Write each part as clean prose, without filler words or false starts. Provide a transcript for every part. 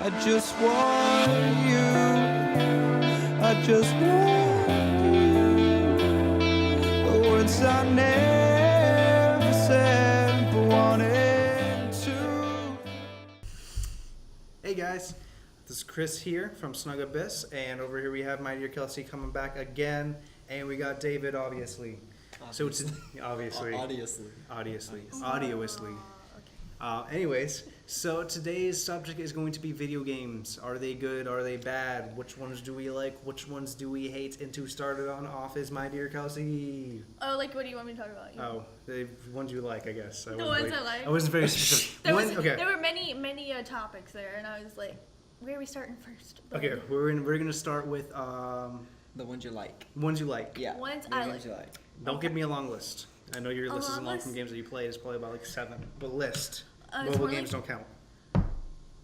I just want you. I just want you. The words I never said but wanted to. Hey guys, this is Chris here from Snugabyss, and over here we have my dear Kelsey coming back again, and we got David, obviously. So it's obviously. Anyways, so today's subject is going to be video games. Are they good? Are they bad? Which ones do we like? Which ones do we hate? And to start it on off is my dear Kelsey. Oh, like what do you want me to talk about? Oh, the ones you like, I guess. The ones I like. I wasn't very specific. There were many topics there, and I was like, where are we starting first? Okay, we're gonna start with the ones you like. Ones you like. Yeah. Ones the I ones like. you like. Don't give me a long list. I know your list isn't long list? from games that you played. It's probably about like 7. But list. It's Mobile more games like- don't count.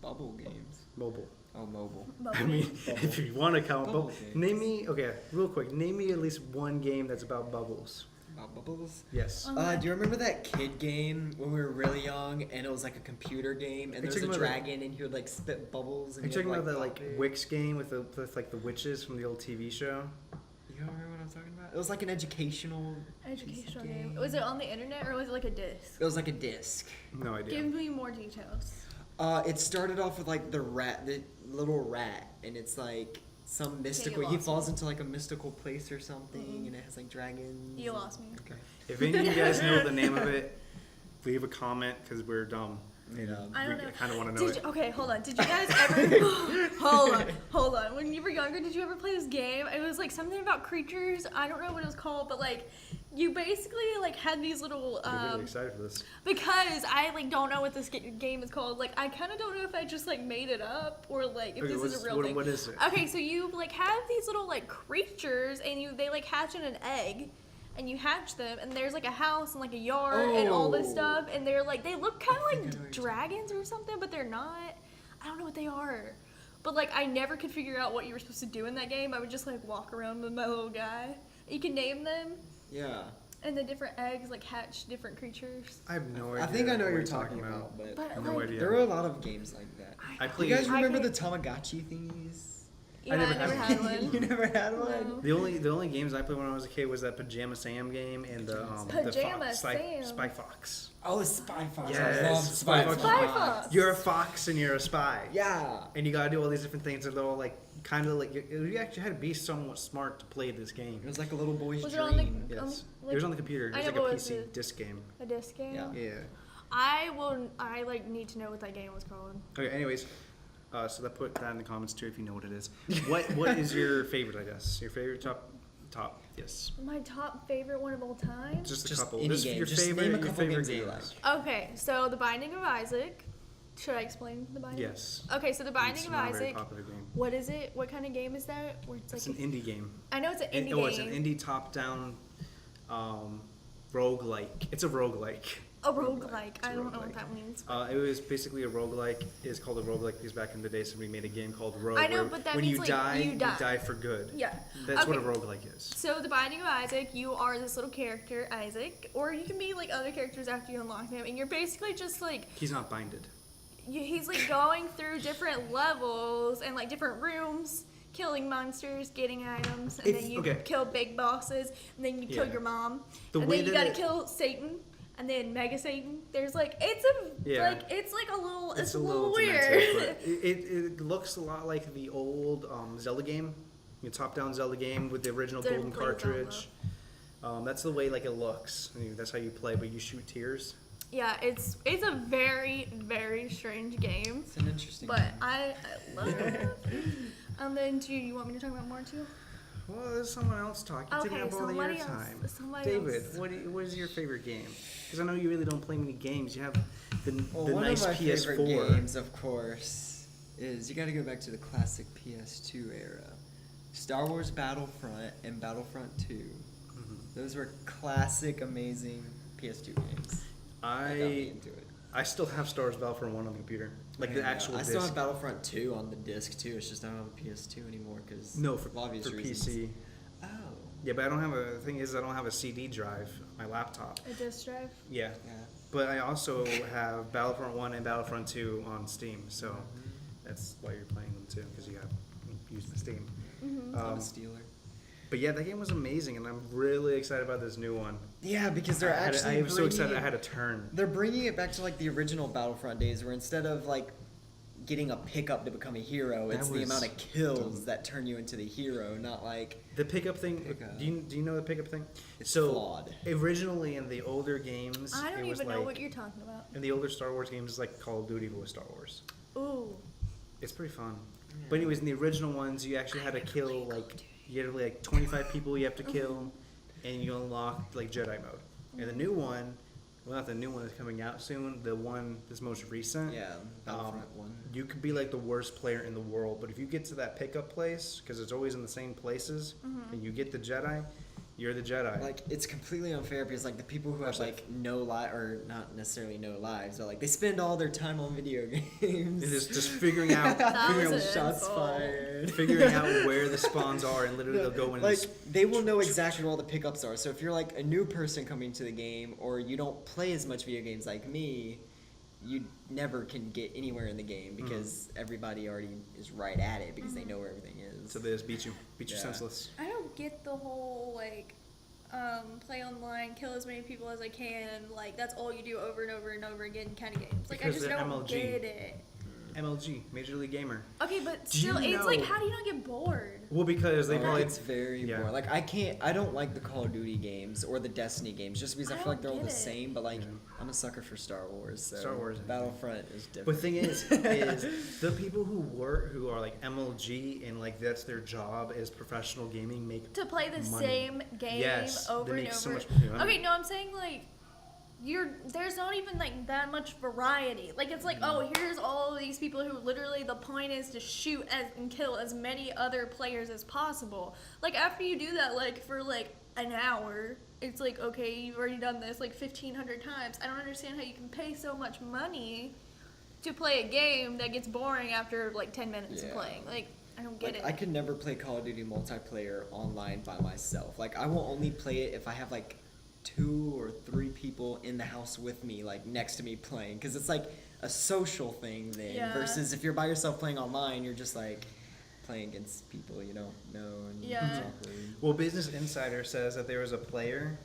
Bubble games. Mobile. Oh, mobile. I mean, if you want to count Bubble bubble, games. name me. Okay, real quick. Name me at least one game that's about bubbles. About bubbles? Yes. Do you remember that kid game when we were really young and it was like a computer game and there was a dragon and he would like spit bubbles? Are And you talking about that pop like it? Wix game with like the witches from the old TV show? You don't remember what I'm talking about? It was like an educational game. Was it on the internet or was it like a disc? It was like a disc. No idea. Give me more details. It started off with like the little rat, and it's like some mystical. He falls into like a mystical place or something, and it has like dragons. You lost me. Okay. If any of you guys know the name of it, leave a comment because we're dumb. I don't know. I kind of want to know it. Okay, hold on. Did you guys ever? hold on. When you were younger, did you ever play this game? It was like something about creatures. I don't know what it was called, but like you basically like had these little. I'm really excited for this. Because I like don't know what this game is called. Like I kind of don't know if I just like made it up or like if this is a real thing. What is it? Okay, so you like have these little like creatures and they like hatch in an egg. And you hatch them, and there's like a house and like a yard and all this stuff, and they look kind of like dragons or something, but they're not. I don't know what they are, but like I never could figure out what you were supposed to do in that game. I would just like walk around with my little guy. You can name them. Yeah. And the different eggs like hatch different creatures. I have no idea. I think I know what you're talking about, but like, no idea. there were a lot of games like that. I played. You guys remember the Tamagotchi thingies? Yeah, I never had one. You never had one? No. The only games I played when I was a kid was that Pajama Sam game and the Spy Fox. Oh, Spy Fox. Yes. I love Spy Fox. Spy Fox. You're a fox and you're a spy. Yeah. And you gotta do all these different things that are all like kind of like you actually had to be somewhat smart to play this game. It was like a little boy's Was it dream. on the? Yes. Like, It was on the computer. It was I like know, a but was PC it disc game. a disc game. Yeah. Yeah. I like need to know what that game was called. Okay. Anyways, so put that in the comments too if you know what it is. What is your favorite? I guess your favorite top. Yes. My top favorite one of all time. Just a Just couple. any This is game. your Just favorite. name a your couple favorite games that you games. Okay, so The Binding of Isaac. Should I explain The Binding? Yes. Okay, so The Binding It's of not a very Isaac. popular game. What is it? What kind of game is that? Where it's like It's an indie game. I know it's an indie game. Oh, it's an indie top-down roguelike. It's a roguelike. A roguelike. It's a I don't know roguelike. what that means. It was basically a roguelike. It's called a roguelike because back in the day somebody made a game called Rogue. I know, where but that when means, you like, die, you die. for good. Yeah. That's what a Okay. roguelike is. So The Binding of Isaac, you are this little character, Isaac, or you can be like other characters after you unlock them, and you're basically just like He's not binded. he's like going through different levels and like different rooms, killing monsters, getting items, and then you kill big bosses, and then you kill Yeah. your mom, The and way then you that gotta kill Satan, and then Mega Satan. There's like it's a little weird. demented, but it looks a lot like the old Zelda game, the top-down Zelda game with the original Didn't golden play cartridge. That's the way like it looks. I mean, that's how you play, but you shoot tears. Yeah, it's a very, very strange game, It's an interesting but game. I love it. And then do you want me to talk about more too? Well, there's someone else talking. Okay, Taking up all somebody your else. time. Somebody David, else. what is your favorite game? Because I know you really don't play many games. You have the One nice of my PS4. favorite games, of course, is you got to go back to the classic PS2 era. Star Wars Battlefront and Battlefront 2. Mm-hmm. Those were classic, amazing PS2 games. That got me into it. I still have Star Wars Battlefront 1 on the computer, like the actual I disc. still have Battlefront 2 on the disc too. It's just I don't have a PS2 anymore because for obvious for reasons. PC. Oh. Yeah, but I don't have the thing is I don't have a CD drive on my laptop. A disc drive? Yeah. Yeah. But I also have Battlefront 1 and Battlefront 2 on Steam, so That's why you're playing them too, because you got used the Steam. Mm-hmm. I'm a stealer. But yeah, that game was amazing, and I'm really excited about this new one. Yeah, because they're I was so excited I had a turn. They're bringing it back to like the original Battlefront days, where instead of like getting a pickup to become a hero, it's the amount of kills that turn you into the hero, not like The pickup thing. Pickup. Do you know the pickup thing? It's so flawed. Originally in the older games, I don't it was even know like, what you're talking about. in the older Star Wars games, it's like Call of Duty with Star Wars. Ooh. It's pretty fun. But anyways, in the original ones, you actually had to kill like you had like 25 people you have to kill, and you unlock like Jedi mode. And the new one, well, not the new one that's coming out soon, the one that's most recent. yeah, Battlefront one. You could be like the worst player in the world, but if you get to that pickup place, because it's always in the same places, and you get the Jedi, you're the Jedi. Like it's completely unfair because like the people who have like no life or not necessarily no lives, but like they spend all their time on video games. It is just figuring out, That was an shots insult. fired. figuring out where the spawns are, and literally they'll go in. Like and they will know exactly where all the pickups are. So if you're like a new person coming to the game, or you don't play as much video games like me, you never can get anywhere in the game because everybody already is right at it because they know where everything is. so they just beat you Yeah. senseless. I don't get the whole like play online, kill as many people as I can, like that's all you do over and over and over again kind of games. Like Because I just they're don't MLG. get it. MLG, Major League Gamer. Okay, but Do you still, it's like know- how do you not get bored? Well, because they Oh, probably it's very yeah. boring. Like I don't like the Call of Duty games or the Destiny games just because I I feel like they're don't all the get it. same. But like Yeah. I'm a sucker for Star Wars. So Star Wars. Battlefront is different. But the thing is the people who are like MLG and like that's their job as professional gaming make To play the money. same game Yes, over they and make over. so much money. Okay, no, I'm saying like there's not even like that much variety. Like it's like, oh, here's all of these people who literally the point is to shoot and kill as many other players as possible. Like after you do that like for like an hour, it's like, okay, you've already done this like 1,500 times. I don't understand how you can pay so much money to play a game that gets boring after like 10 minutes of Yeah. playing. Like I don't get Like, it. I could never play Call of Duty multiplayer online by myself. Like I will only play it if I have like 2 or 3 people in the house with me, like next to me playing, because it's like a social thing then. Yeah. Versus if you're by yourself playing online, you're just like playing against people you don't know. And Yeah. it's awkward. Well, Business Insider says that there was a player.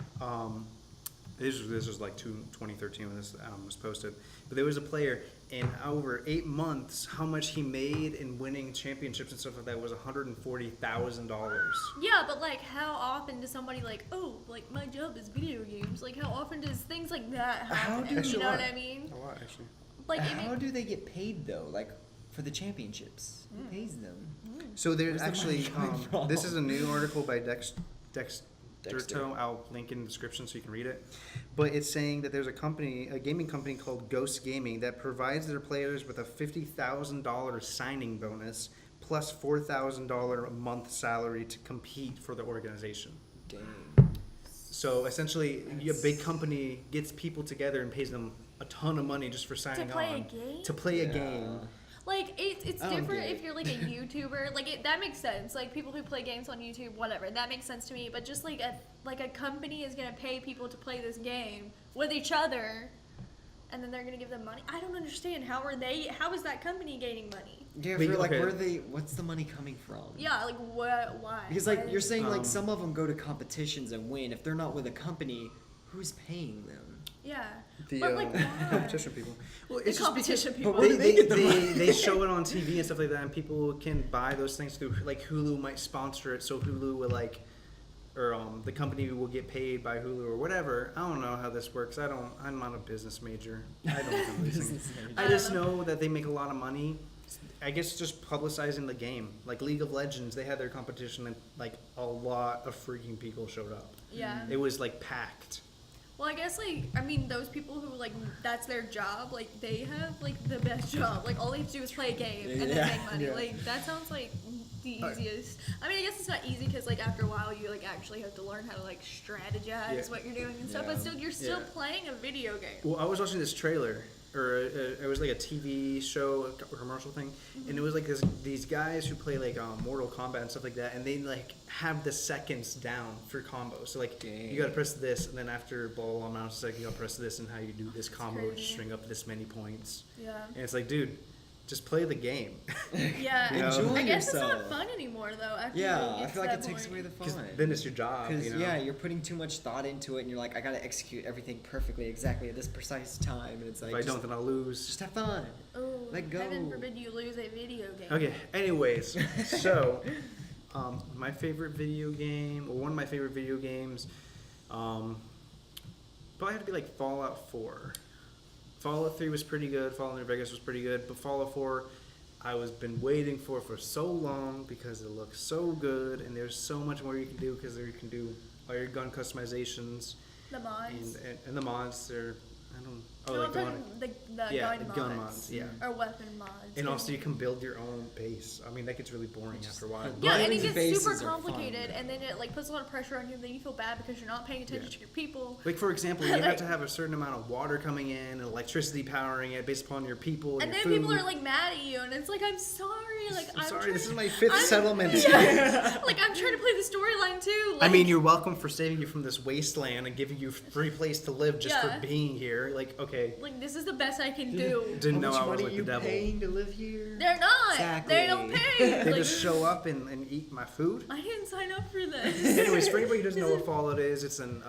This was like 2013 when this was posted, but there was a player, and over 8 months, how much he made in winning championships and stuff like that was $140,000. Yeah, but like, how often does somebody like, oh, like my job is video games? Like, how often does things like that happen? do You Actually, know a what lot. I mean? A lot, actually. Like, How do they get paid though? Like for the championships, who pays them? So there's Where's the actually money coming from? this is a new article by Dexterto. Dexter. I'll link in the description so you can read it. But it's saying that there's a gaming company called Ghost Gaming that provides their players with a $50,000 signing bonus plus $4,000 a month salary to compete for the organization. Dang. So essentially, a big company gets people together and pays them a ton of money just for signing play a on game? to play a Yeah. game. Like, it's I don't different get if it. you're like a YouTuber. Like, that makes sense. Like, people who play games on YouTube, whatever, that makes sense to me. But just like a company is gonna pay people to play this game with each other, and then they're gonna give them money. I don't understand. How is that company gaining money? Yeah, But, for like okay. what's the money coming from? Yeah, like what? Why? Because like Why- you're saying, like Um, some of them go to competitions and win. If they're not with a company, who's paying them? Yeah. The But like, why? competition people. Well, The it's just because competition people. But where do they get the money? they show it on TV and stuff like that, and people can buy those things through. Like Hulu might sponsor it, so Hulu will like, or the company will get paid by Hulu or whatever. I don't know how this works. I'm not a business major. I don't do these things. Business major. I just know that they make a lot of money. I guess just publicizing the game, like League of Legends, they had their competition and like a lot of freaking people showed up. Yeah. It was like packed. Well, I guess, like, I mean, those people who, like, that's their job, like, they have, like, the best job. Like, all they have to do is play a game and then Yeah, make money. yeah. Like, that sounds like the easiest. I mean, I guess it's not easy because, like, after a while, you, like, actually have to learn how to, like, strategize Yeah. what you're doing and stuff. Yeah. But still, you're still Yeah. playing a video game. Well, I was watching this trailer, or it was like a TV show, a commercial thing, and it was like these guys who play like Mortal Kombat and stuff like that, and they like have the seconds down for combos. So like Dang. you gotta press this, and then after blah blah amount of seconds, you gotta press this, and how you do this combo to crazy. string up this many points. Yeah. And it's like, dude, just play the game. Yeah. You know? Enjoy I guess yourself. it's not fun anymore though. After Yeah, you I get feel to like it that takes point. away the Because fun. then it's your job. Because You know? yeah, you're putting too much thought into it, and you're like, I gotta execute everything perfectly, exactly at this precise time, and it's like, If I don't, then I'll lose. just have fun. Oh, Let go. heaven forbid you lose a video game. Okay. Anyways, so my favorite video game, or one of my favorite video games, probably had to be like Fallout 4. Fallout 3 was pretty good. Fallout New Vegas was pretty good, but Fallout 4, I was been waiting for so long because it looks so good, and there's so much more you can do because there you can do all your gun customizations The mods. and the mods. They're I don't. Oh, No, like I'm the talking one. the Yeah, gun the gun mods. mods, yeah. Or weapon mods. And also you can build your own base. I mean, that gets really boring after a while. Yeah, and it Building gets super bases are fun. complicated, and then it like puts a lot of pressure on you, and then you feel bad because you're not paying attention Yeah. to your people. Like for example, you have to have a certain amount of water coming in and electricity powering it based upon your people and And your then food. people are like mad at you, and it's like, I'm sorry, like I'm sorry, trying this is to- my 5th settlement. Yeah. Like I'm trying to play the storyline too. I Like, mean, you're welcome for saving you from this wasteland and giving you a free place to live just Yeah. for being here. Like, okay, like this is the best I can do. didn't know How much I was money like the you devil. paying to live here? They're not. Exactly. They don't pay. They Like, just show up and eat my food. I didn't sign up for this. Anyways, for anybody who doesn't know what Fallout is, it's an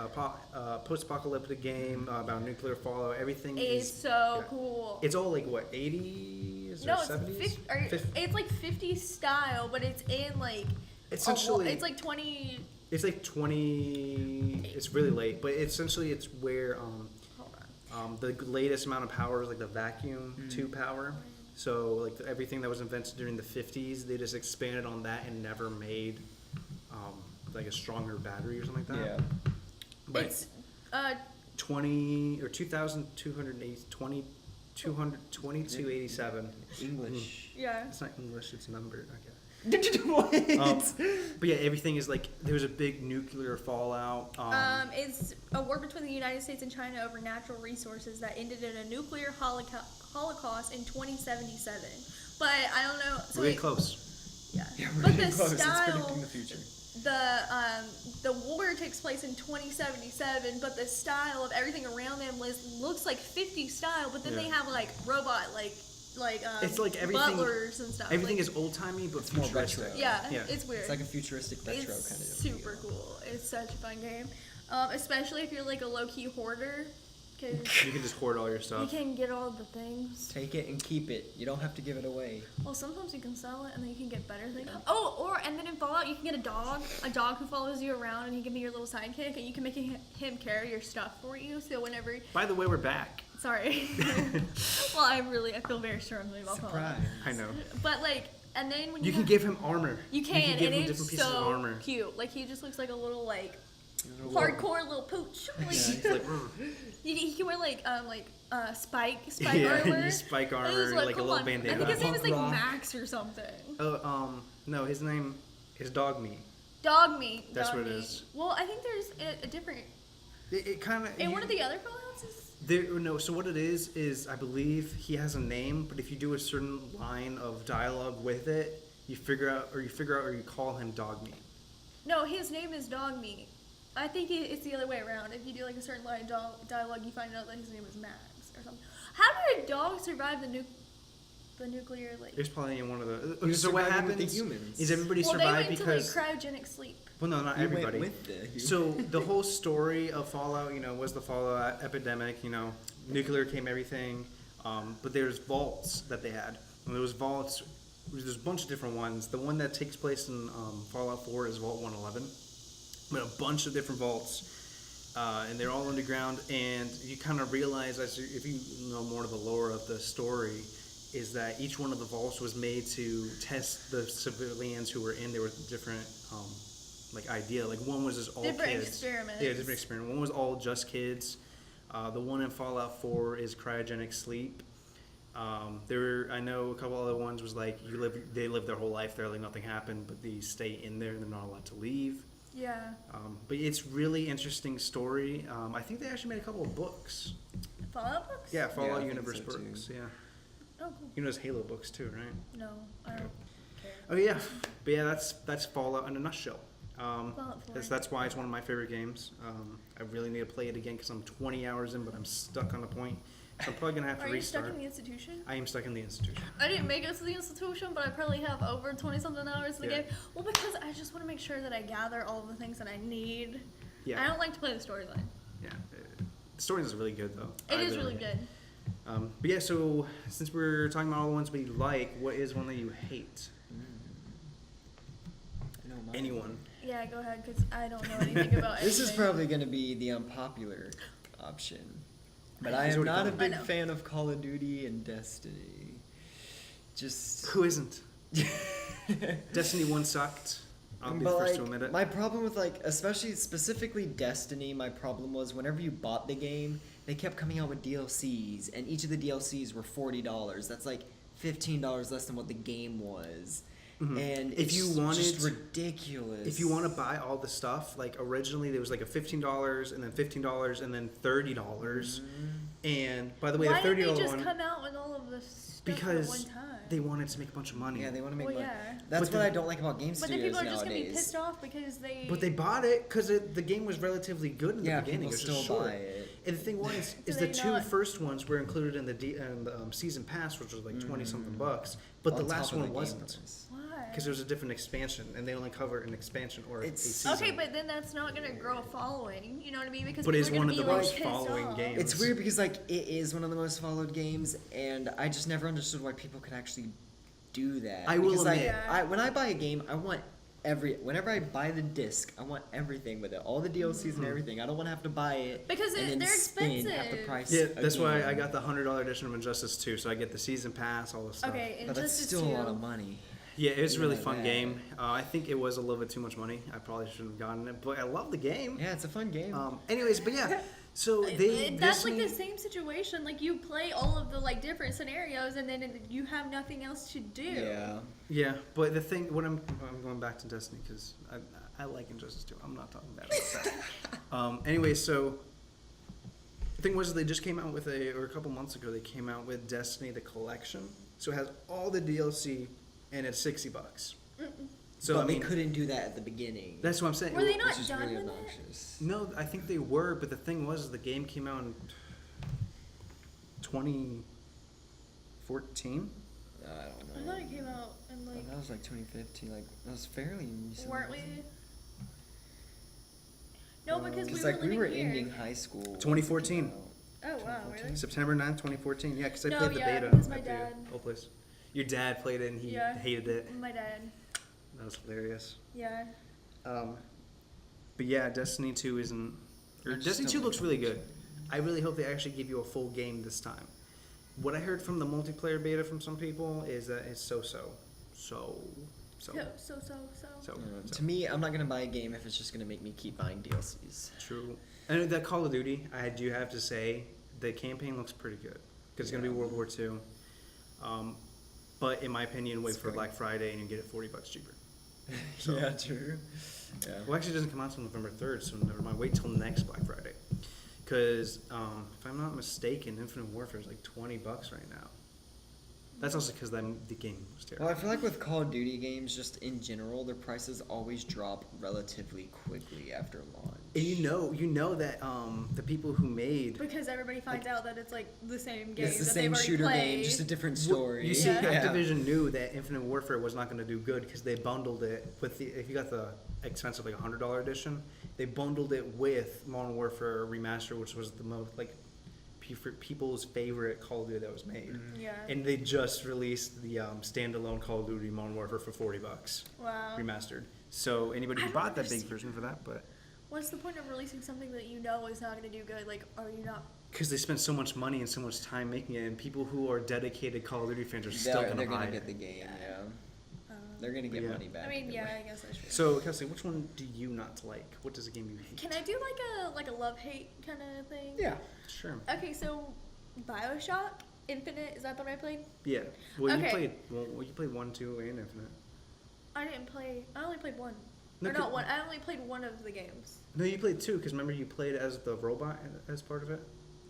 post-apocalyptic game about nuclear fallout. Everything It's is so yeah. cool. It's all like what, 80s No, or it's 70s? it's like 50 style, but it's in like Essentially, it's like 20. it's like 20. It's really late, but essentially it's where Hold on. the latest amount of power is like the vacuum tube power. So like everything that was invented during the 50s, they just expanded on that and never made like a stronger battery or something like that. Yeah. But It's 20 or 2,280, 2287. English. yeah. It's not English, it's numbered. Okay. What? But yeah, everything is like there was a big nuclear fallout. It's a war between the United States and China over natural resources that ended in a nuclear holocaust in 2077. But I don't know. So Really like, close. yeah. Yeah, we're But getting the close. It's style, predicting the future. the war takes place in 2077, but the style of everything around them looks like 50 style. But then Yeah. they have like robot It's like everything. butlers and stuff. Everything like, is old timey, but more futuristic. retro. yeah, Yeah. it's weird. It's like a futuristic retro It's kind of. super feel. cool. It's such a fun game, especially if you're like a low key hoarder, because You can just hoard all your you stuff. can get all the things. Take it and keep it. You don't have to give it away. Well, sometimes you can sell it and then you can get better things. And then in Fallout you can get a dog who follows you around, and he can be your little sidekick, and you can make him carry your stuff for you. So whenever, By the way, we're back. sorry, well, I feel very strongly about Fallout. Surprise. I know. But like, and then when You can give him armor. you can, give and him it's different pieces of so armor. cute. Like he just looks like a little like Little- hardcore little pooch. Like, Yeah, he's like, he can wear spike yeah, armor. spike And armor, it's like a come little on. bandana. I think his name is like Punk rock. Max or something. Oh, no, his name is Dog Meat. Dog meat. That's dog what it meat. is. Well, I think there's a different. It kind of. In one of the other Fallouts is. No, so what it is I believe he has a name, but if you do a certain line of dialogue with it, you figure out or you call him Dog Meat. No, his name is Dog Meat. I think it's the other way around. If you do like a certain line of dialogue, you find out that his name is Max or something. How did a dog survive the nuclear like? It's probably in one of the. He was So what surviving with happens the humans. is everybody Well, they survived went because. to like cryogenic sleep. Well, no, not You everybody. went with the So the whole story of Fallout, was the Fallout epidemic. Nuclear came everything, but there's vaults that they had. And those vaults, there's a bunch of different ones. The one that takes place in Fallout 4 is Vault 111, but a bunch of different vaults, and they're all underground. And you kind of realize, if you know more of the lore of the story, is that each one of the vaults was made to test the civilians who were in there with different idea. Like one was just all Different kids. experiments. Yeah, different experiment. One was all just kids. The one in Fallout 4 is cryogenic sleep. I know a couple other ones was like they live their whole life there, like nothing happened, but they stay in there and they're not allowed to leave. Yeah. But it's really interesting story. I think they actually made a couple of books. Fallout books? Yeah, Fallout I think Universe so, too. books. Yeah, Oh, cool. there's Halo books too, right? No, I don't care. Oh yeah, but yeah, that's Fallout in a nutshell. Fallout 4. That's why it's one of my favorite games. I really need to play it again because I'm 20 hours in, but I'm stuck on the point. So I'm probably gonna have to Are you restart. stuck in the institution? I am stuck in the institution. I didn't make it to the institution, but I probably have over 20-something hours in the Yeah. game. Well, because I just want to make sure that I gather all of the things that I need. Yeah. I don't like to play the storyline. Yeah. The story is really good though. It is really good. But yeah, so since we're talking about all the ones we like, what is one that you hate? I know mine. Anyone? Yeah, go ahead, because I don't know anything about This is anything. probably going to be the unpopular option. But I He's am already not a gone. big I know. fan of Call of Duty and Destiny. Just. Who isn't? Destiny 1 sucked. I'll be the But, first to like, admit it. my problem with, like, especially specifically Destiny, my problem was whenever you bought the game, they kept coming out with DLCs, and each of the DLCs were $40. That's like $15 less than what the game was. Mhm. And If it's you just wanted- ridiculous. If you want to buy all the stuff, like originally there was like a $15 and then $15 and then $30. And by the way, Why the did $30 they just one come out with all of this stuff at because one time? they wanted to make a bunch of money. Yeah, they want to make Well, money. yeah. That's But what the- I don't like about game But then studios people are just nowadays. gonna be pissed off because they. But they bought it because the game was relatively good in Yeah, the beginning. people It was just still short. buy it. And the thing was, Do is the they two not- first ones were included in the season pass, which was like 20 something bucks. But the On top last of one game wasn't price. Why? because there was a different expansion, and they only cover an expansion or a It's- season. Okay, but then that's not gonna grow a following. You know what I mean? Because But it's people are one of gonna the be, most like, pissed following off. games. It's weird because like it is one of the most followed games, and I just never understood why people could actually do that. I will because, like, admit- Yeah. when I buy a game, I want whenever I buy the disc, I want everything with it, all the DLCs and everything. I don't want to have to buy it Because and then they're spend half the expensive. price. Yeah, a that's why game. I got the $100 edition of Injustice 2, so I get the season pass, all this stuff. Okay, and But that's Injustice still 2. a lot of money. Yeah, it was a really Yeah, fun that- game. I think it was a little bit too much money. I probably shouldn't have gotten it, but I love the game. Yeah, it's a fun game. Anyways, but yeah, so they That's like Disney- the same situation. Like you play all of the like different scenarios, and then you have nothing else to do. yeah. Yeah, but the thing, I'm going back to Destiny because I like Injustice 2. I'm not talking bad about that. Anyway, so the thing was they just came out with or a couple months ago, they came out with Destiny the Collection. So it has all the DLC and it's $60. So but I mean, they couldn't do that at the beginning. that's what I'm saying. Were they not which is done really with it? obnoxious. No, I think they were, but the thing was the game came out in 2014. I don't I know. thought it came out in like. That was like 2015. Like that was fairly recent. Weren't we? No, because we It's were like we living were here. ending high school. when it 2014. came out. Oh wow, really? September 9th, 2014. Yeah, because I No, played the yeah, beta because my at dad- the old place. Your dad played it and he Yeah. hated it. My dad. That was hilarious. Yeah. But yeah, Destiny 2 isn't. Or I just Destiny 2 don't looks like really it. good. I really hope they actually give you a full game this time. What I heard from the multiplayer beta from some people is that it's so. To me, I'm not gonna buy a game if it's just gonna make me keep buying DLCs. True. And that Call of Duty, I do have to say, the campaign looks pretty good because it's gonna be Yeah. World War II. But in my opinion, wait It's for great. Black Friday and you get it $40 cheaper. Yeah, true. Yeah. Well, actually, it doesn't come out until November 3rd, so never mind. Wait till next Black Friday. Because if I'm not mistaken, Infinite Warfare is like $20 right now. That's also because the game was terrible. Well, I feel like with Call of Duty games, just in general, their prices always drop relatively quickly after launch. And you know that the people who made Because everybody finds out that it's like the same game It's the that same they've already shooter played. game, just a different story. You see, Yeah. Activision knew that Infinite Warfare was not going to do good because they bundled it with if you got the expensive like $100 edition, they bundled it with Modern Warfare Remastered, which was the most like people's favorite Call of Duty that was made. Yeah. And they just released the standalone Call of Duty Modern Warfare for $40 Wow. remastered. So anybody I who don't bought that big understand. version for that, but What's the point of releasing something that you know is not going to do good? Like, are you not? because they spent so much money and so much time making it, and people who are dedicated Call of Duty fans are still They're going to buy gonna it. get the game, yeah. They're gonna get Yeah. money back. I mean, either yeah, way. I guess that's true. So, Kelsey, which one do you not like? What does a game you hate? Can I do like a love-hate kind of thing? Yeah. Sure. Okay, so BioShock Infinite, is that the one I played? Yeah. Well, Okay. you played 1, 2, and Infinite. I didn't play. I only played one. No, or not could- one. I only played one of the games. No, you played 2 because remember you played as the robot as part of it.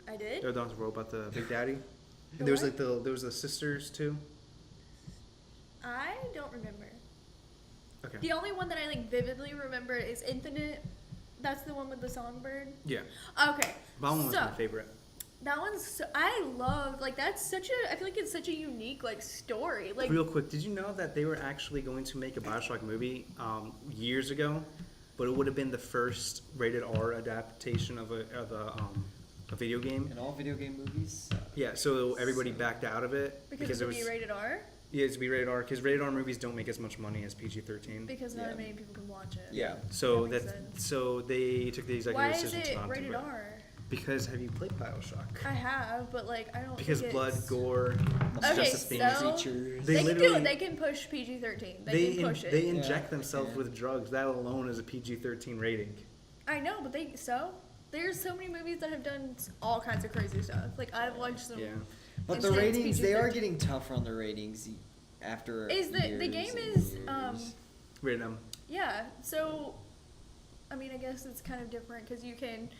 I did. Or not the robot, the Big Daddy. The And there was what? like there was the sisters too. I don't remember. Okay. The only one that I like vividly remember is Infinite. That's the one with the songbird. Yeah. Okay. That one was so, my favorite. That one's I love like that's such a I feel like it's such a unique like story. Like Real quick, did you know that they were actually going to make a Bioshock movie years ago, but it would have been the first rated R adaptation of a video game. And all video game movies suck. Yeah, so everybody backed out of it because it would be rated R. Yeah, it's be rated R because rated R movies don't make as much money as PG-13. Because not Yeah. many people can watch it. Yeah. So That makes that sense. so they took the executive Why is decision to it not rated do it. R? Because have you played Bioshock? I have, but like I don't. Because think blood, it's... gore, Okay, justice themes. so Creatures. They they can do literally- it. They can push PG-13. They They can push it. they inject Yeah. themselves Yeah. with drugs. That alone is a PG-13 rating. I know, but there's so many movies that have done all kinds of crazy stuff. Like I've watched them. Yeah. But And the since ratings, they are PG-13. getting tougher on the ratings after Is the years game and is years. Rated M. yeah. So, I mean, I guess it's kind of different because you can.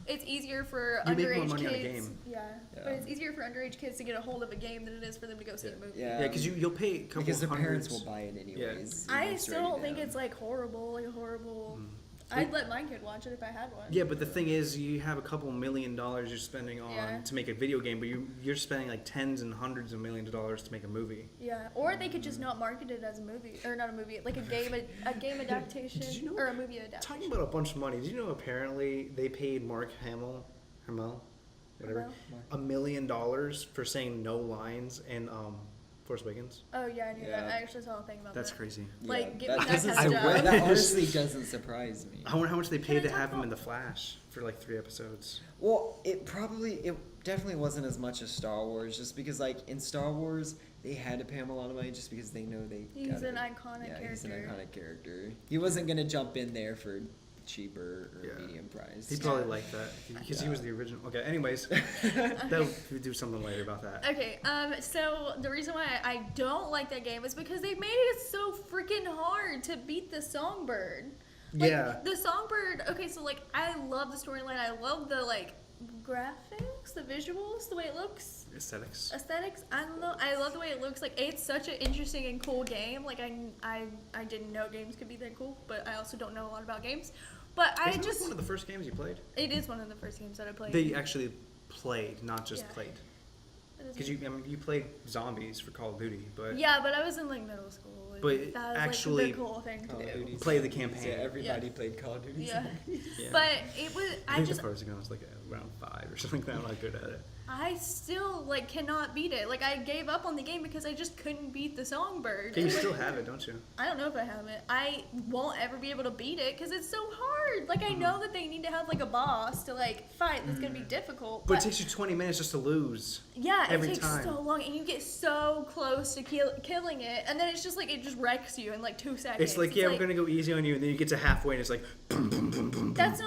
It's easier for You make underage more money on a kids. game. Yeah, but Yeah. it's easier for underage kids to get a hold of a game than it is for them to go see a movie. Yeah. Yeah, because you'll pay a couple because their parents hundreds. will buy it anyways. I even if it's still don't rated think M. it's like horrible. I'd let my kid watch it if I had one. Yeah, but the thing is, you have a couple $1 million you're spending on Yeah. to make a video game, but you're spending like tens and hundreds of millions of dollars to make a movie. Yeah, or they could just not market it as a movie, or not a movie, like a game adaptation, Did you know- or a movie adaptation. Talking about a bunch of money, did you know apparently they paid Mark Hamill, whatever, Hamill? $1 million for saying no lines in Force Awakens? Oh yeah, I knew that. Yeah. I actually saw a thing about That's that. crazy. Like, give that me that doesn't kind of surprise- job. that honestly doesn't surprise me. I wonder how much they Can paid I to talk have him about- in The Flash for like 3 episodes. Well, it definitely wasn't as much as Star Wars, just because like in Star Wars they had to pay him a lot of money just because they know they. He's gotta- an iconic yeah, he's an character. iconic character. He wasn't gonna jump in there for cheaper or Yeah. medium price. He probably liked that because he was the original. Okay, anyways, we'll do something later about that. Okay, so the reason why I don't like that game is because they made it so freaking hard to beat the Songbird. Like, Yeah. The Songbird, okay, so like, I love the storyline, I love the like, graphics, the visuals, the way it looks. Aesthetics, I don't know. I love the way it looks. Like it's such an interesting and cool game. Like I didn't know games could be that cool, but I also don't know a lot about games. But I Isn't this just one of the first games you played? it is one of the first games that I played. They actually played, not just Yeah. played. It is Because you played zombies for Call of Duty, but yeah, but I was in like middle school. And But that was actually- like the cool thing Call to of do. Duty. play the campaign. Yeah, everybody Yeah. played Call of Duty. Yeah. Yeah. But it was I think the first game I was like around 5 or something like that. I'm not good at it. I still like cannot beat it. Like I gave up on the game because I just couldn't beat the Songbird. Okay, you And, like, still have it, don't you? I don't know if I have it. I won't ever be able to beat it because it's so hard. Like I Mm-hmm. know that they need to have like a boss to like fight that's gonna be difficult. But it takes you 20 minutes just to lose. yeah, every it takes time. so long, and you get so close to killing it, and then it's just like it just wrecks you in like 2 seconds. It's like, yeah, we're gonna go easy on you, and then you get to halfway, and it's like, boom, boom, boom, boom, boom. That's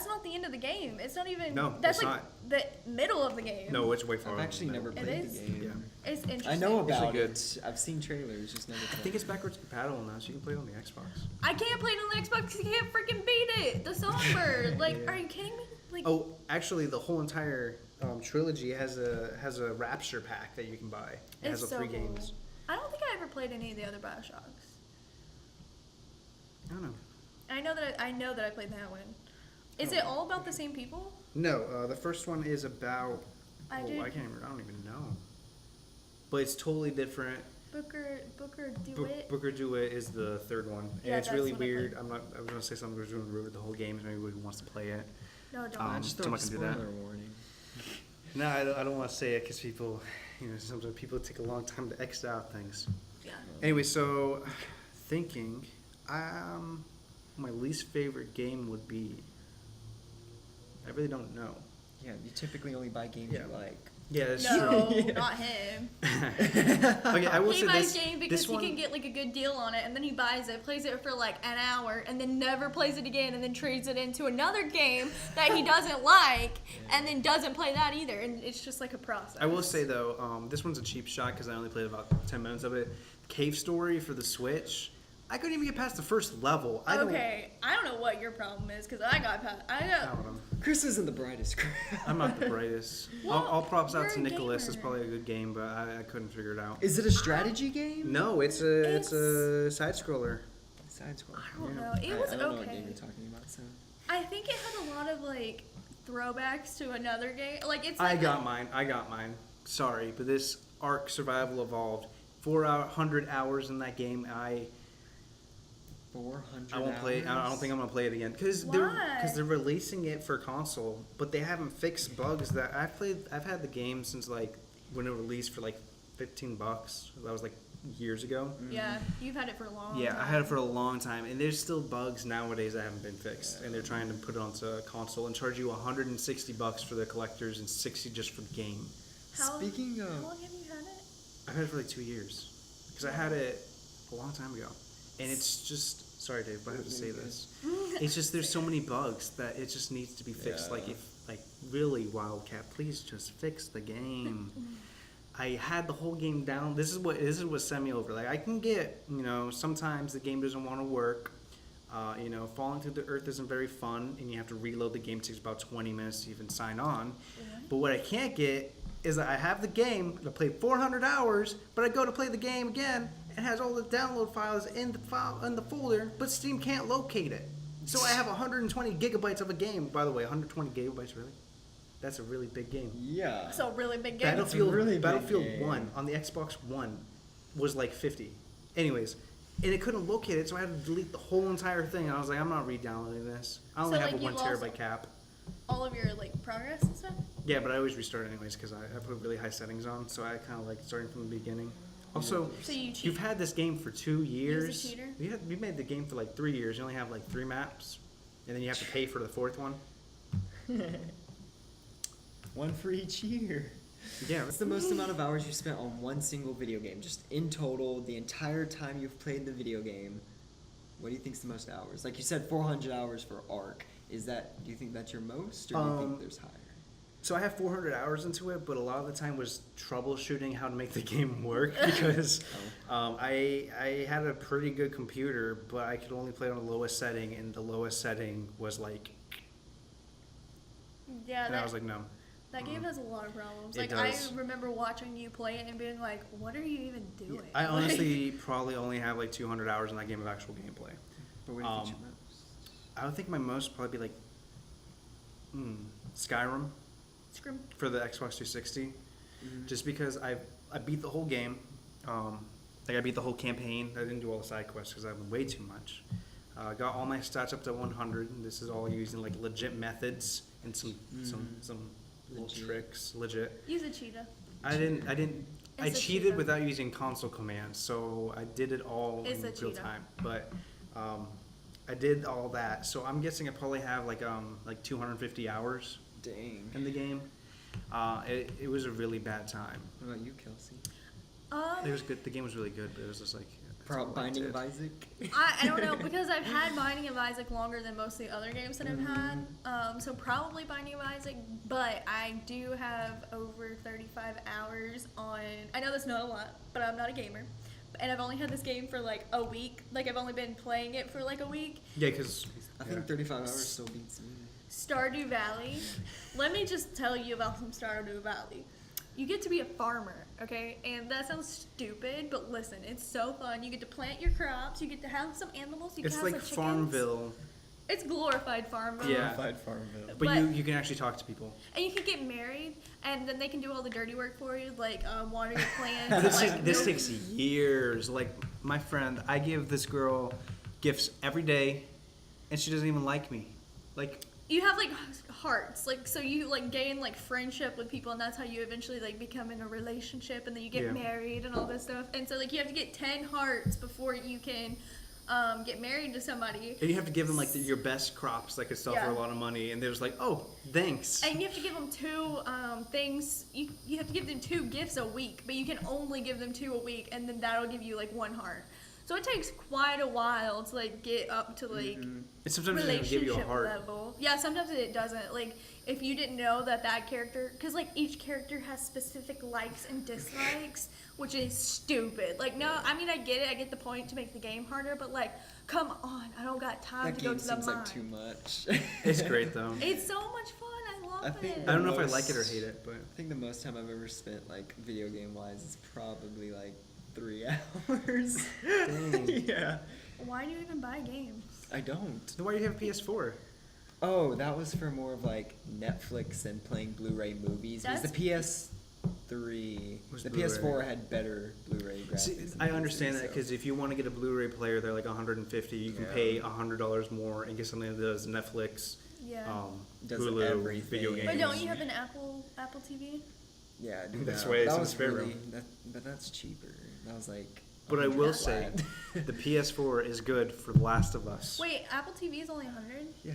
not the end of the game. It's not even. No, that's it's like the middle of the game. No, it's way far. I've actually never It played is? the game. Yeah. It's interesting. I know It's about good. it. I've seen trailers, just never I played. think it's backwards compatible now, so you can play it on the Xbox. I can't play it on the Xbox because you can't freaking beat it. The Songbird. Like, Yeah. are you kidding me? Like, Oh, actually, the whole entire trilogy has a Rapture pack that you can buy. It has it's the so 3 cool. games. I don't think I ever played any of the other Bioshocks. I don't know. I know that I played that one. Is Oh. it all about the same people? No, the first one is about. I I did- can't remember. I don't even know. But it's totally different. Booker DeWitt. Booker DeWitt is the third one, and Yeah, it's that's really what I played. weird. I was gonna say something that was going to ruin the whole game. So maybe who wants to play it? No, don't. Just so throw I'm a not gonna do that. spoiler warning. No, I don't want to say it because people, sometimes people take a long time to X out things. Yeah. Anyway, so thinking, my least favorite game would be. I really don't know. Yeah, you typically only buy games Yeah. you like. Yeah, that's No, true. not him. Okay, I will He say buys this. game because This he one, can get like a good deal on it, and then he buys it, plays it for like an hour, and then never plays it again, and then trades it into another game that he doesn't like, and then doesn't play that either, and it's just like a process. I will say though, this one's a cheap shot because I only played about 10 minutes of it. Cave Story for the Switch. I couldn't even get past the first level. I don't know what your problem is because I got past. I got. know. Chris isn't the brightest. I'm not the brightest. Well, All props out you're to a Nicholas. It's gamer. probably a good game, but I couldn't figure it out. Is it a strategy game? No, it's a side scroller. Side scroller. I don't Yeah. know. It was I don't know what game okay. you're talking about. So. I think it had a lot of like throwbacks to another game. Like it's. I Like got mine. Sorry, but this Ark Survival Evolved, 400 hours in that game. 400 I won't play. I don't think I'm gonna play it again because Why? they're releasing it for console, but they haven't fixed bugs that I've played. I've had the game since like when it released for like $15. That was like years ago. Yeah, you've had it for a long. Yeah, time. I had it for a long time, and there's still bugs nowadays that haven't been fixed, and they're trying to put it onto a console and charge you $160 for the collectors and $60 just for the game. Speaking How of, long have you had it? I've had it for like 2 years because I had it a long time ago, and it's just sorry, Dave, but I have to say this. It's just there's so many bugs that it just needs to be fixed. Yeah. Like really, Wildcat, please just fix the game. I had the whole game down. This is what sent me over. Like I can get, sometimes the game doesn't want to work. Falling through the earth isn't very fun, and you have to reload the game. It takes about 20 minutes to even sign on. But what I can't get is that I have the game. I played 400 hours, but I go to play the game again. It has all the download files in the folder, but Steam can't locate it. So I have 120 gigabytes of a game. By the way, 120 gigabytes, really? That's a really big game. yeah. So really big game. Battlefield, really big Battlefield game. 1 on the Xbox One was like 50. Anyways, and it couldn't locate it, so I had to delete the whole entire thing. I was like, I'm not re-downloading this. I only So, have like, a 1 you've lost- terabyte cap. All of your like progress and stuff. Yeah, but I always restart anyways because I put really high settings on, so I kind of like starting from the beginning. Also, So you cheat. you've had this game for 2 years. cheater? We made the game for like 3 years. You only have like 3 maps, and then you have to pay for the 4th one. One for each year. Yeah, What's the most amount of hours you spent on one single video game? Just in total, the entire time you've played the video game. What do you think's the most hours? Like you said, 400 hours for Ark. Do you think that's your most, or do you think there's higher? So I have 400 hours into it, but a lot of the time was troubleshooting how to make the game work because I had a pretty good computer, but I could only play on the lowest setting, and the lowest setting was like, Yeah, and I was like, no. that game has a lot of problems. It Like does. I remember watching you play it and being like, "What are you even doing?" I Like- honestly probably only have like 200 hours in that game of actual gameplay. But what do you think your most? I would think my most would probably be like Skyrim Scream. for the Xbox 360, just because I beat the whole game. Like I beat the whole campaign. I didn't do all the side quests because I have way too much. Got all my stats up to 100. And this is all using like legit methods and some little Legit. tricks. Legit. Use a cheetah. I didn't. I It's a cheated cheetah. without using console commands, so I did it all It's in a real cheetah. time. But I did all that, so I'm guessing I probably have like 250 hours Dang. in the game. It was a really bad time. What about you, Kelsey? It was good. The game was really good, but it was just like that's all I Binding did. of Isaac? I don't know because I've had Binding of Isaac longer than most of the other games that I've had. So probably Binding of Isaac, but I do have over 35 hours on. I know that's not a lot, but I'm not a gamer, and I've only had this game for like a week. Like I've only been playing it for like a week. Yeah, because I think 35 hours still beats me. Stardew Valley. Let me just tell you about some Stardew Valley. You get to be a farmer, okay? And that sounds stupid, but listen, it's so fun. You get to plant your crops. You get to have some animals. You it's can like have some chickens. Farmville, It's glorified Farmville. Yeah. Glorified Farmville. but But- you can actually talk to people. And you can get married, and then they can do all the dirty work for you, like water your plants. This milk- takes years. Like my friend, I give this girl gifts every day, and she doesn't even like me. Like You have like hearts, like so you like gain like friendship with people, and that's how you eventually like become in a relationship, and then you get Yeah. married and all this stuff. And so like you have to get 10 hearts before you can get married to somebody. and you have to give them like your best crops that could sell for Yeah. a lot of money, and they're just like, oh, thanks. And you have to give them 2 things. You have to give them 2 gifts a week, but you can only give them 2 a week, and then that'll give you like 1 heart. So it takes quite a while to like get up to like And sometimes they don't give you a relationship heart. level. Yeah, sometimes it doesn't. Like if you didn't know that character, because like each character has specific likes and dislikes, which is stupid. Like no, I mean I get it. I get the point to make the game harder, but like come on, I don't got time That to go game to the seems mine. like too much. It's great though. It's so much fun. I love I think it. I don't know if I most- like it or hate it, but I think the most time I've ever spent like video game wise is probably like 3 hours. Dang. Yeah. Why do you even buy games? I don't. then why do you have a PS4? Oh, that was for more of like Netflix and playing Blu-ray movies. Because the PS3, the PS4 had better Blu-ray graphics. See, than I the understand PS3, that because if you want to get a Blu-ray player, they're like 150. You can pay $100 more and get something that does Netflix, Yeah. Does Hulu, everything. video games. But don't you have an Apple TV? Yeah, I do That's that. why it's that in was the spare really, room. but that's cheaper. That was like. But I will $100 say, flat. the PS4 is good for The Last of Us. Wait, Apple TV is only 100? Yeah.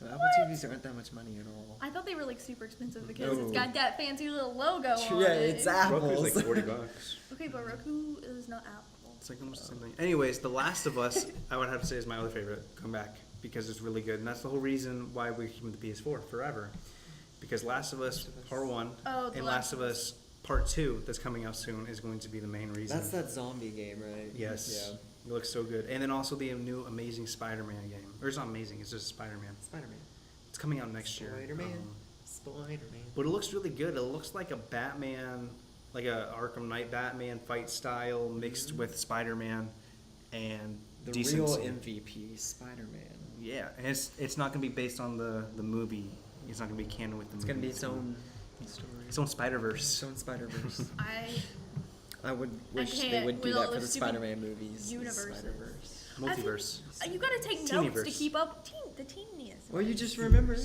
Well, Apple TVs aren't that much money at all. I thought they were like super expensive because No. it's got that fancy little logo on Yeah, it. it's Apple's. Roku's like $40. Okay, but Roku is not Apple. It's like almost the same thing. Anyways, The Last of Us, I would have to say is my other favorite. Come back because it's really good, and that's the whole reason why we're keeping the PS4 forever. Because Last of Us Part 1 Oh, The and Last Last of Us Part 2 that's coming out soon is going to be the main reason. That's that zombie game, right? Yes. Yeah. It looks so good. And then also the new Amazing Spider-Man game. Or it's not amazing, it's just Spider-Man. Spider-Man. It's coming out next year. Spider-Man. Spider-Man. But it looks really good. It looks like a Batman, like a Arkham Knight Batman fight style mixed with Spider-Man and The decency. real MVP, Spider-Man. Yeah, and it's not going to be based on the movie. It's not going to be canon with the It's movie. gonna be its own story. Its own Spider-Verse. Its own Spider-Verse. I I would wish they can't would do with all that for those the stupid Spider-Man movies. universes. Spider-Verse. Multiverse. You gotta take notes Teenyverse. to keep up the teeniest. Well, you just remember.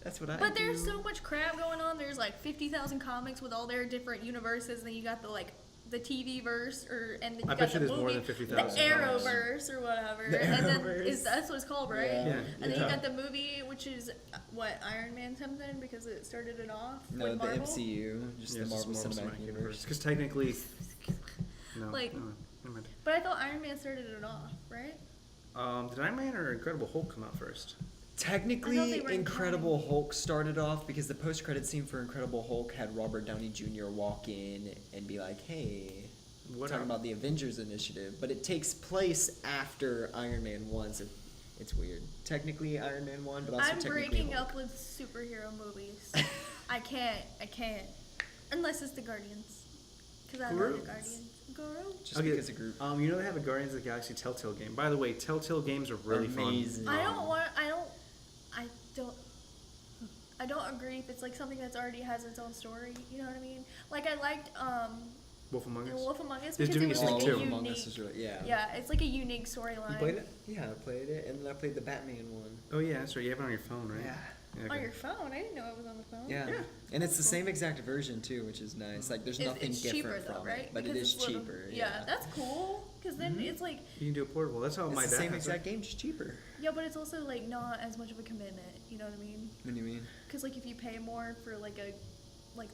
That's what I But do. there's so much crap going on. There's like 50,000 comics with all their different universes, and then you got the TV verse, and then you I got bet you the there's movie, more than 50,000 the Arrowverse or whatever, The and then Arrowverse. that's what it's called, right? Yeah. And then you got the movie, which is what, Iron Man something, because it started it off No, with the Marvel. MCU, just Yeah, the it's Marvel Cinematic Universe. Because technically, no. Like- no, never mind. But I thought Iron Man started it off, right? Did Iron Man or Incredible Hulk come out first? I thought they Technically, were in Incredible Hulk started off because the post-credit scene for Incredible Hulk had Robert Downey Jr. walk in and be like, "Hey, What talking are- about the Avengers Initiative," but it takes place after Iron Man 1, so it's weird. Technically Iron Man 1, but also I'm technically breaking Hulk. up with superhero movies. I can't. Unless it's the Guardians. Because I love Groot. the Guardians. Groot. Just because of group. You know they have a Guardians of the Galaxy Telltale game. By the way, Telltale games are really Amazing. fun. I don't agree if it's like something that's already has its own story. You know what I mean? Like I liked Wolf Among Us. Wolf Among Us They're because doing it was a like season a two. unique. Among Us is really, yeah. Yeah, it's like a unique storyline. You played it? Yeah, I played it, and then I played the Batman one. Oh yeah, that's right. You have it on your phone, right? Yeah. Yeah, On okay. your phone? I didn't know it was on the phone. Yeah. Yeah. And it's the same exact version too, which is nice. Like there's nothing it's different cheaper though, from right? it, but Because it is it's little- cheaper. Yeah, that's cool. Because then it's like, You can do it portable. That's how It's my the dad same has exact it. game, just cheaper. yeah, but it's also like not as much of a commitment. You know what I mean? What do you mean? Because like if you pay more for like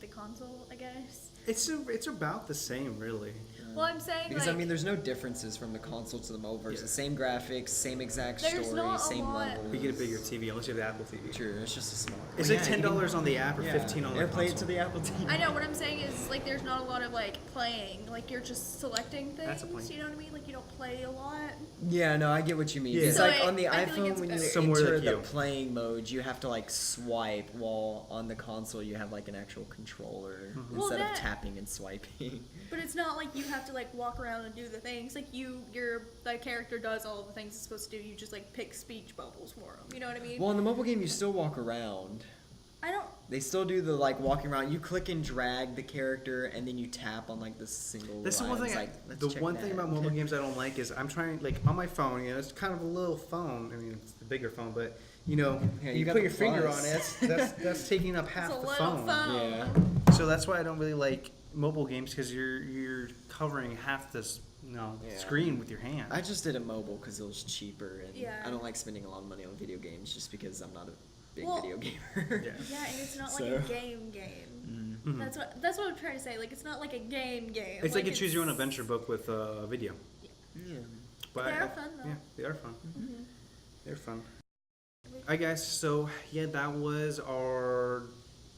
the console, I guess. It's about the same, really. Well, I'm saying Because like I mean, there's no differences from the console to the mobile version. Yeah. Same graphics, same exact There's story, not a same lot- levels. You get a bigger TV unless you have the Apple TV. True, it's just a small. It's Well, like yeah, you $10 can- on the app or yeah, 15 on the AirPlay it console. to the Apple TV. I know what I'm saying is like there's not a lot of like playing. Like you're just selecting things. That's a point. You know what I mean? Like you don't play a lot. Yeah, no, I get what you mean. Yeah. It's So like on the I feel like iPhone it's when you better. Somewhere enter like the you. playing mode, you have to like swipe, while on the console you have like an actual controller Well, instead of that- tapping and swiping. But it's not like you have to like walk around and do the things. Like the character does all the things it's supposed to do. You just like pick speech bubbles for them. You know what I mean? Well, in the mobile game, you still walk around. I don't. They still do the like walking around. You click and drag the character, and then you tap on like the single. That's the one items, thing. like, let's The check one thing that. about mobile games I don't like is I'm trying like on my phone. You know, it's kind of a little phone. I mean, it's the bigger phone, but you know, Yeah, you you got put the your finger on plus. it. That's taking up half It's a the little phone. phone. Yeah. So that's why I don't really like mobile games because you're covering half this Yeah. screen with your hand. I just did it mobile because it was cheaper, and Yeah. I don't like spending a lot of money on video games just because I'm not a big Well, video gamer. Yeah. Yeah, and it's not So- like a game. Mhm. That's what I'm trying to say. Like it's not like a game. It's like a choose your own adventure book with a video. Yeah. But they are fun, though. Yeah, they are fun. Mhm. They're fun. Alright guys, so yeah, that was our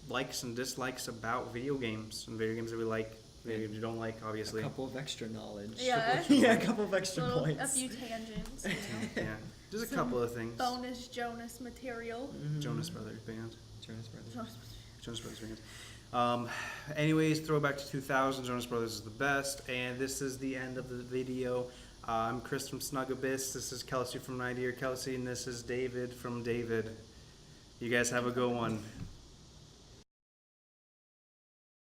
likes and dislikes about video games and video games that we like, video games you don't like, A obviously. couple of extra knowledge. Yeah. yeah, a couple of extra A points. few tangents. You know? Yeah, just a Some couple of things. Bonus Jonas material. Jonas Brothers band. Jonas Brothers. Jonas Brothers band. Anyways, throwback to 2000. Jonas Brothers is the best, and this is the end of the video. I'm Chris from Snugabyss. This is Kelsey from 90 or Kelsey, and this is David from David. You guys have a good one.